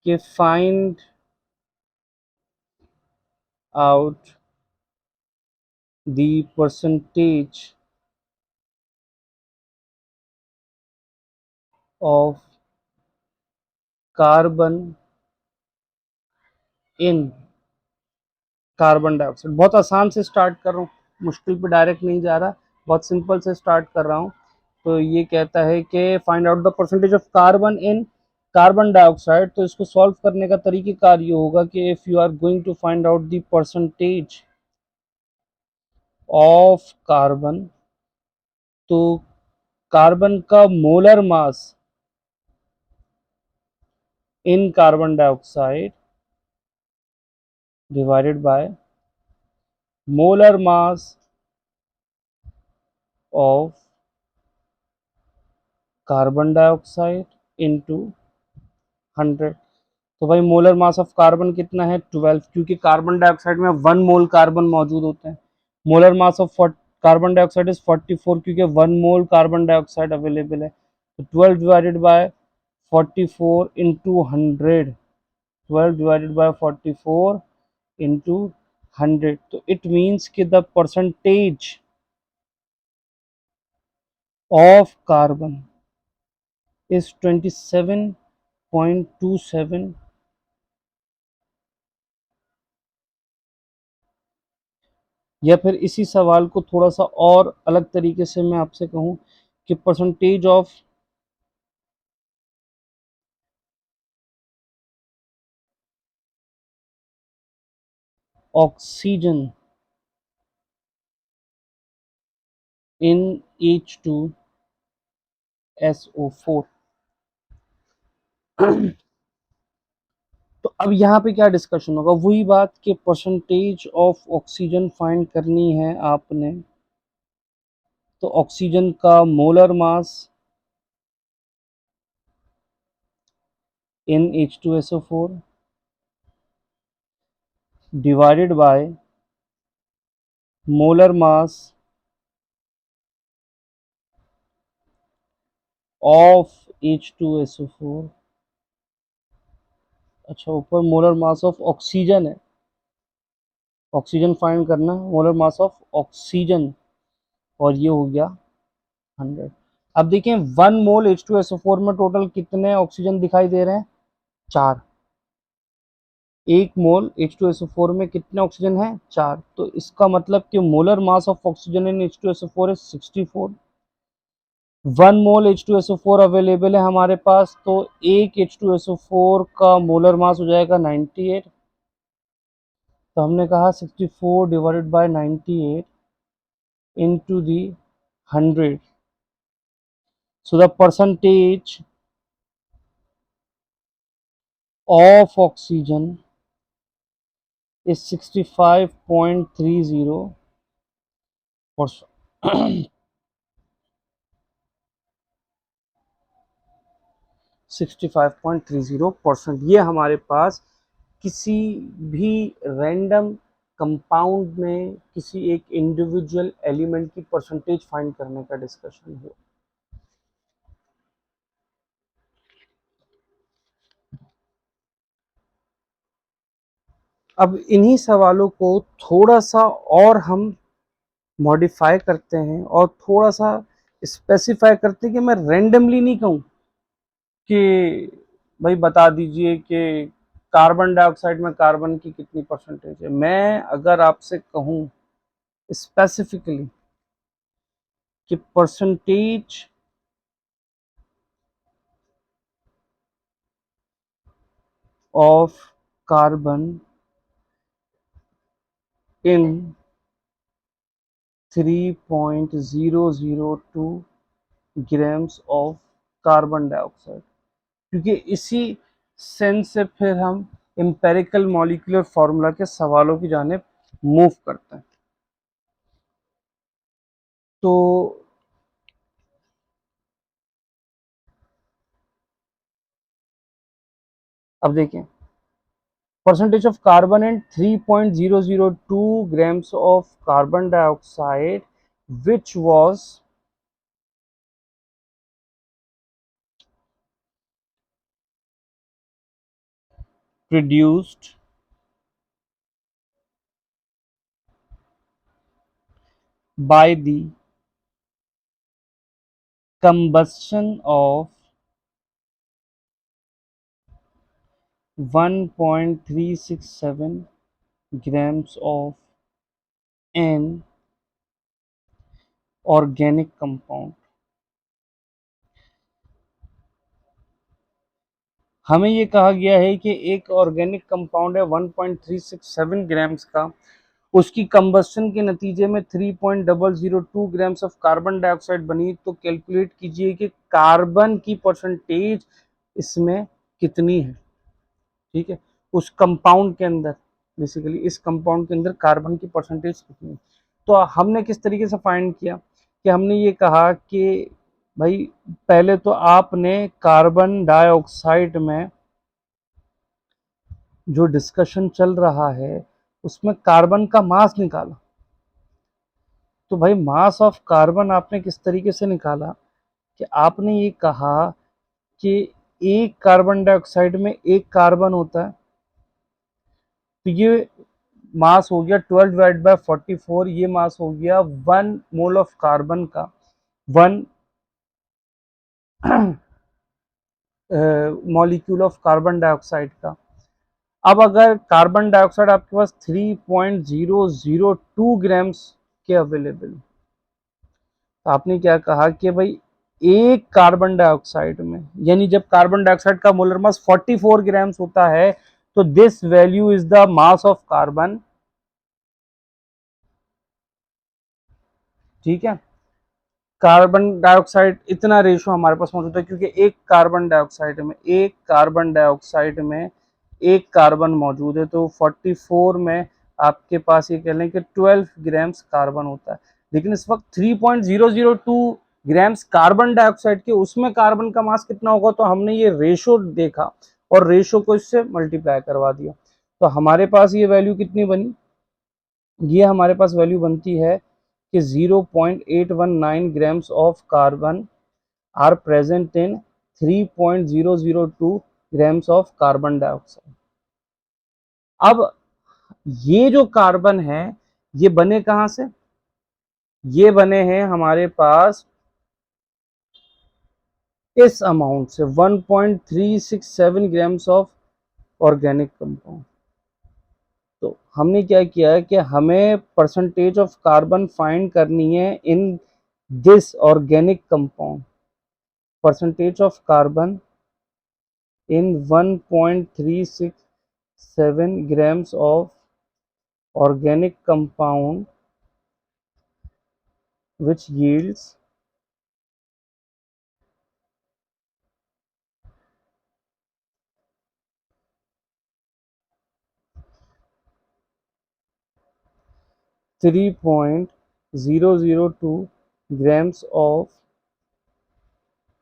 कि find out the percentage of carbon in carbon dioxide. बहुत आसान से स्टार्ट कर रहा हूँ, मुश्किल पे डायरेक्ट नहीं जा रहा, बहुत सिंपल से स्टार्ट कर रहा हूँ। तो ये कहता है कि find out the percentage of carbon in carbon dioxide. तो इसको सॉल्व करने का तरीक़ेकार ये होगा कि if you are going to find out the percentage of carbon, तो कार्बन का molar mass in carbon dioxide divided by molar mass of carbon dioxide into 100। तो भाई मोलर मास ऑफ कार्बन कितना है 12, क्योंकि कार्बन डाइऑक्साइड में 1 mole carbon मौजूद होते हैं। Molar mass of carbon dioxide is 44, क्योंकि 1 मोल कार्बन डाइऑक्साइड अवेलेबल है। तो 12 divided by 44 into 100, 12 divided by 44 into 100। तो इट मीन्स कि the percentage of carbon is 27.27। या फिर इसी सवाल को थोड़ा सा और अलग तरीके से मैं आपसे कहूं कि percentage of oxygen in H2SO4। तो अब यहाँ पे क्या डिस्कशन होगा, वही बात कि परसेंटेज ऑफ ऑक्सीजन फाइंड करनी है आपने। तो ऑक्सीजन का molar mass in H2SO4 divided by molar mass of H2SO4। अच्छा, ऊपर मोलर मास ऑफ ऑक्सीजन है, ऑक्सीजन फाइंड करना, मोलर मास ऑफ ऑक्सीजन, और ये हो गया 100। अब देखें 1 मोल H2SO4 में टोटल कितने ऑक्सीजन दिखाई दे रहे हैं, 4। 1 मोल H2SO4 में कितने ऑक्सीजन है, 4। तो इसका मतलब कि molar mass of oxygen in H2SO4 is 64। 1 mole H2SO4 available है हमारे पास, तो एक H2SO4 का मोलर मास हो जाएगा 98। तो हमने कहा 64 divided by 98 into the 100. So the percentage of oxygen is 65.30%. 65.30%। ये हमारे पास किसी भी रैंडम कंपाउंड में किसी एक इंडिविजुअल एलिमेंट की परसेंटेज फाइंड करने का डिस्कशन है। अब इन्हीं सवालों को थोड़ा सा और हम मॉडिफाई करते हैं और थोड़ा सा स्पेसिफाई करते हैं कि मैं रैंडमली नहीं कहूँ कि भाई बता दीजिए कि कार्बन डाइऑक्साइड में कार्बन की कितनी परसेंटेज है। मैं अगर आपसे कहूँ स्पेसिफिकली कि percentage of carbon in 3.002 grams of carbon dioxide, क्योंकि इसी सेंस से फिर हम एम्पेरिकल मॉलिक्यूलर फार्मूला के सवालों की जाने मूव करते हैं। तो अब देखें percentage of carbon in 3.002 grams of carbon dioxide which was produced by the combustion of 1.367 grams of an organic compound। हमें ये कहा गया है कि एक ऑर्गेनिक कंपाउंड है 1.367 ग्राम्स का, उसकी कंबस्शन के नतीजे में 3.002 ग्राम्स ऑफ कार्बन डाइऑक्साइड बनी। तो कैलकुलेट कीजिए कि कार्बन की परसेंटेज इसमें कितनी है। ठीक है, उस कंपाउंड के अंदर, बेसिकली इस कंपाउंड के अंदर कार्बन की परसेंटेज कितनी है। तो हमने किस तरीके से फाइंड किया कि हमने ये कहा कि भाई पहले तो आपने कार्बन डाइऑक्साइड में जो डिस्कशन चल रहा है उसमें कार्बन का मास निकाला। तो भाई मास ऑफ कार्बन आपने किस तरीके से निकाला कि आपने ये कहा कि एक कार्बन डाइऑक्साइड में एक कार्बन होता है, तो ये मास हो गया 12/44, ये मास हो गया 1 मोल ऑफ कार्बन का, 1 मॉलिक्यूल ऑफ कार्बन डाइऑक्साइड का। अब अगर कार्बन डाइऑक्साइड आपके पास 3.002 ग्राम्स के अवेलेबल, तो आपने क्या कहा कि भाई एक कार्बन डाइऑक्साइड में, यानी जब कार्बन डाइऑक्साइड का मोलर मास 44 ग्राम्स होता है, तो this value is the mass of carbon. ठीक है, कार्बन डाइऑक्साइड इतना रेशो हमारे पास मौजूद है क्योंकि एक कार्बन डाइऑक्साइड में एक कार्बन मौजूद है, तो 44 में आपके पास ये कह लें कि 12 ग्राम्स कार्बन होता है। लेकिन इस वक्त 3.002 ग्राम्स कार्बन डाइऑक्साइड के, उसमें कार्बन का मास कितना होगा, तो हमने ये रेशो देखा और रेशो को इससे मल्टीप्लाई करवा दिया। तो हमारे पास ये वैल्यू कितनी बनी, ये हमारे पास वैल्यू बनती है कि 0.819 grams of carbon are present in 3.002 grams of carbon dioxide। अब ये जो कार्बन है ये बने कहां से, ये बने हैं हमारे पास इस अमाउंट से 1.367 ग्राम्स ऑफ ऑर्गेनिक कंपाउंड। तो हमने क्या किया है कि हमें परसेंटेज ऑफ कार्बन फाइंड करनी है in this organic compound, percentage of carbon in 1.367 grams of organic compound which yields 3.002 grams of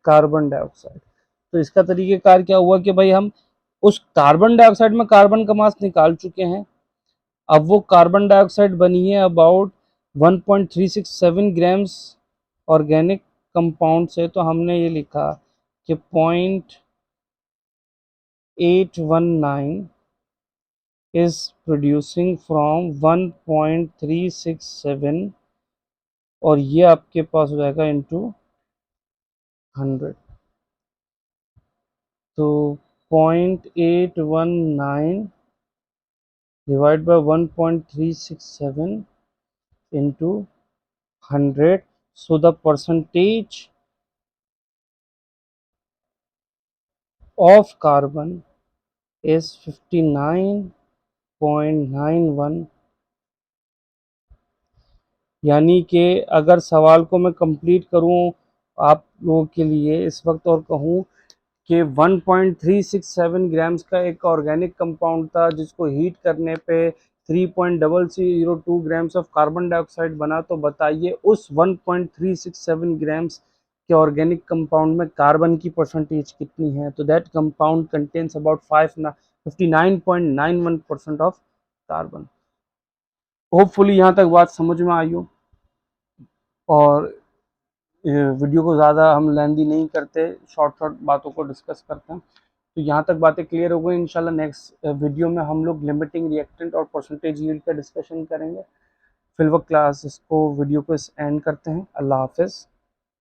carbon dioxide. तो इसका तरीकेकार क्या हुआ कि भाई हम उस कार्बन डाइऑक्साइड में कार्बन का मास निकाल चुके हैं। अब वो कार्बन डाइऑक्साइड बनी है अबाउट 1.367 ग्राम्स ऑर्गेनिक कंपाउंड से, तो हमने ये लिखा कि 0.819 is producing from 1.367, और ये आपके पास हो जाएगा इंटू 100। तो 0.819 divide by 1.367 into 100, so the percentage of carbon is 59.91। यानी कि अगर सवाल को मैं कंप्लीट करूं आप लोगों के लिए इस वक्त और कहूं कि 1.367 ग्राम्स का एक ऑर्गेनिक कंपाउंड था जिसको हीट करने पे 3.002 ग्राम्स ऑफ कार्बन डाइऑक्साइड बना, तो बताइए उस 1.367 ग्राम्स के ऑर्गेनिक कंपाउंड में कार्बन की परसेंटेज कितनी है। तो that compound contains about 59.91% of carbon. Hopefully यहाँ तक बात समझ में आई हो, और वीडियो को ज़्यादा हम लेंदी नहीं करते, शॉर्ट शॉर्ट बातों को डिस्कस करते हैं। तो यहाँ तक बातें क्लियर हो गई। इंशाल्लाह नेक्स्ट वीडियो में हम लोग लिमिटिंग रिएक्टेंट और परसेंटेज यील्ड का डिस्कशन करेंगे। फिल वक्त क्लास इसको वीडियो को एंड करते हैं। अल्लाह हाफिज़।